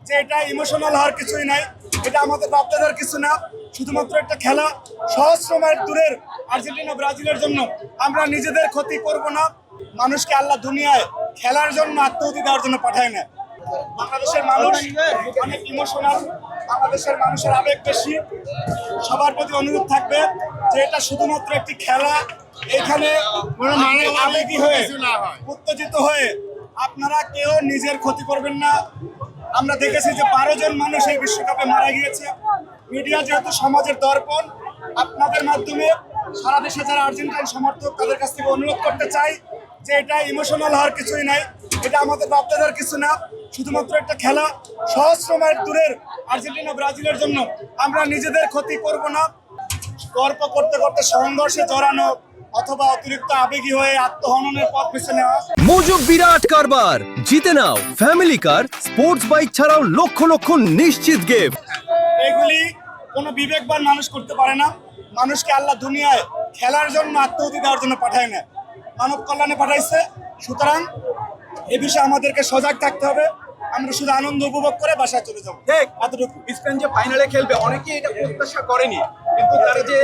যে এটা ইমোশনাল হওয়ার কিছুই নাই, এটা আমাদের বাপদাদার কিছু না, শুধুমাত্র একটা খেলা। সহস্র মাইল দূরের আর্জেন্টিনা ব্রাজিলের জন্য আমরা নিজেদের ক্ষতি করব না। মানুষকে আল্লাহ দুনিয়ায় খেলার জন্য আত্মহতি দেওয়ার জন্য পাঠায় না। বাংলাদেশের মানুষ অনেক ইমোশনাল, বাংলাদেশের মানুষের আবেগ বেশি। সবার প্রতি অনুরোধ থাকবে যে এটা শুধুমাত্র একটি খেলা। এখানে আবেগী হয়ে উত্তেজিত হয়ে আপনারা কেউ নিজের ক্ষতি করবেন না। আমরা দেখেছি যে 12 জন মানুষ এই বিশ্বকাপে মারা গিয়েছে। মিডিয়া যেহেতু সমাজের দর্পণ, আপনাদের মাধ্যমে সারা দেশে যারা আর্জেন্টাইন সমর্থক তাদের কাছ থেকে অনুরোধ করতে চাই যে এটা ইমোশনাল হওয়ার কিছুই নাই, এটা আমাদের বাপদাদার কিছু না, শুধুমাত্র একটা খেলা। সহস্র মাইল দূরের আর্জেন্টিনা ব্রাজিলের জন্য আমরা নিজেদের ক্ষতি করব না। গল্প করতে করতে সংঘর্ষে জড়ানো অথবা অতিরিক্ত আবেগী হয়ে আত্মহননের পথ বেছে নেওয়া। মজুক বিরাট কারবার, জিতে নাও ফ্যামিলি কার, স্পোর্টস বাইক ছাড়াও লক্ষ লক্ষ নিশ্চিত গিফট। এগুলি কোনো বিবেকবান মানুষ করতে পারে না। মানুষকে আল্লাহ দুনিয়ায় খেলার জন্য আত্মহতি দেওয়ার জন্য পাঠায় না, মানব কল্যাণে পাঠাইছে। সুতরাং এ বিষয়ে আমাদেরকে সজাগ থাকতে হবে। আমরা শুধু আনন্দ উপভোগ করে বাসায় চলে যাবো, ঠিক এতটুকু। স্পেন যে ফাইনালে খেলবে অনেকেই এটা প্রত্যাশা করেনি, কিন্তু তারা যে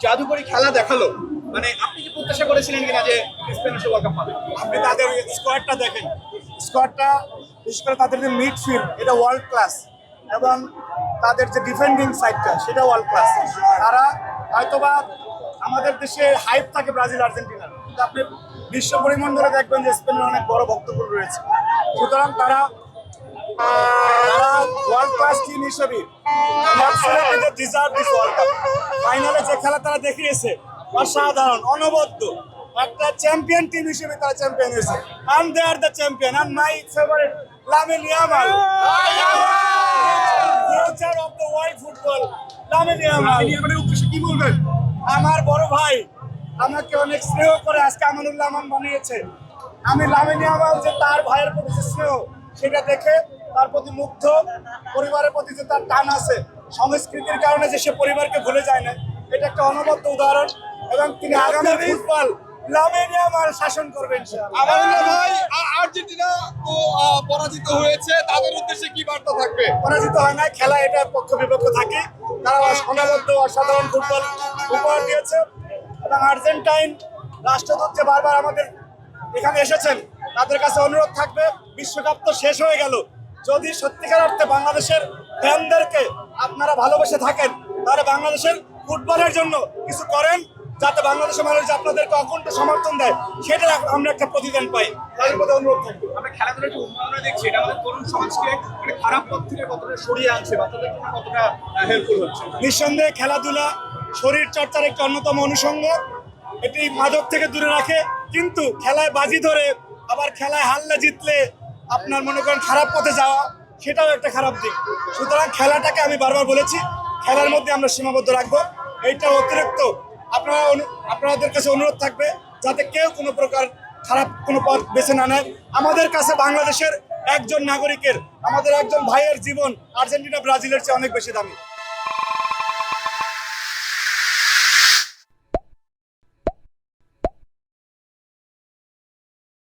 জাদুকরী খেলা দেখালো, মানে আপনি কি প্রত্যাশা করেছিলেন কিনা যে স্পেন এসে ওয়ার্ল্ড কাপ পাবে? আপনি তাদের স্কোয়াডটা দেখেন, স্কোয়াডটা বিশেষ করে তাদের যে মিডফিল্ড এটা ওয়ার্ল্ড ক্লাস, এবং তাদের যে ডিফেন্ডিং সাইডটা সেটা ওয়ার্ল্ড ক্লাস। তারা হয়তোবা আমাদের দেশে হাইপ থাকে ব্রাজিল আর্জেন্টিনার, কিন্তু আপনি বিশ্ব পরিমণ্ডলে দেখবেন যে স্পেনের অনেক বড় ভক্তপুর রয়েছে। সুতরাং তারা ওয়ার্ল্ড ক্লাস টিম হিসেবে ডিজার্ভ দিস ওয়ার্ল্ড কাপ। ফাইনালে যে খেলা তারা দেখিয়েছে অসাধারণ, অনবদ্য। একটা চ্যাম্পিয়ন টিম হিসেবে তারা চ্যাম্পিয়ন হয়েছে। and they are the champion and my favorite Lamine Yamal, future of the world football, Lamine Yamal। এর উদ্দেশ্যে কি বলবেন? আমার বড় ভাই আমাকে অনেক স্নেহ করে আজকে আমানুল্লাহ আমান বানিয়েছে। আমি লামিনে ইয়ামাল যে তার ভাইয়ের প্রতি যে স্নেহ সেটা দেখে তার প্রতি মুগ্ধ। পরিবারের প্রতি যে তার টান আছে, সংস্কৃতির কারণে যে সে পরিবারকে ভুলে যায় না, এটা একটা অনবদ্য উদাহরণ। এবং তিনি আগামী ফুটবল লামিনে ইয়ামাল শাসন করবেন। আমানুল্লাহ ভাই, আর্জেন্টিনা তো পরাজিত হয়েছে, তাদের উদ্দেশ্যে কি বার্তা থাকবে? পরাজিত হয় না, খেলা এটা পক্ষ বিপক্ষ থাকে। তারা অনবদ্য অসাধারণ ফুটবল উপহার দিয়েছে। এবং আর্জেন্টাইন রাষ্ট্রদূত যে বারবার আমাদের এখানে এসেছেন, তাদের কাছে অনুরোধ থাকবে, বিশ্বকাপ তো শেষ হয়ে গেল, যদি সত্যিকার অর্থে বাংলাদেশের ফ্যানদেরকে আপনারা ভালোবেসে থাকেন তাহলে বাংলাদেশের ফুটবলের জন্য কিছু করেন, যাতে বাংলাদেশের মানুষ আপনাদেরকে অকুণ্ঠ সমর্থন দেয়, সেটা আমরা একটা প্রতিদান পাই। তাদের মধ্যে অনুরোধ থাকবে। আমরা খেলাধুলার যে উন্নয়ন দেখছি, এটা আমাদের তরুণ সমাজকে মানে খারাপ পথ থেকে কতটা সরিয়ে আনছে, বাচ্চাদের জন্য কতটা হেল্পফুল হচ্ছে? নিঃসন্দেহে খেলাধুলা শরীর চর্চার একটি অন্যতম অনুষঙ্গ। এটি মাদক থেকে দূরে রাখে, কিন্তু খেলায় বাজি ধরে আবার খেলায় হারলে জিতলে আপনার মনে করেন খারাপ পথে যাওয়া, সেটাও একটা খারাপ দিক। সুতরাং খেলাটাকে আমি বারবার বলেছি, খেলার মধ্যে আমরা সীমাবদ্ধ রাখবো। এইটা অতিরিক্ত আপনাদের কাছে অনুরোধ থাকবে যাতে কেউ কোনো প্রকার খারাপ কোনো পথ বেছে না নেয়। আমাদের কাছে বাংলাদেশের একজন নাগরিকের, আমাদের একজন ভাইয়ের জীবন আর্জেন্টিনা ব্রাজিলের চেয়ে অনেক বেশি দামি।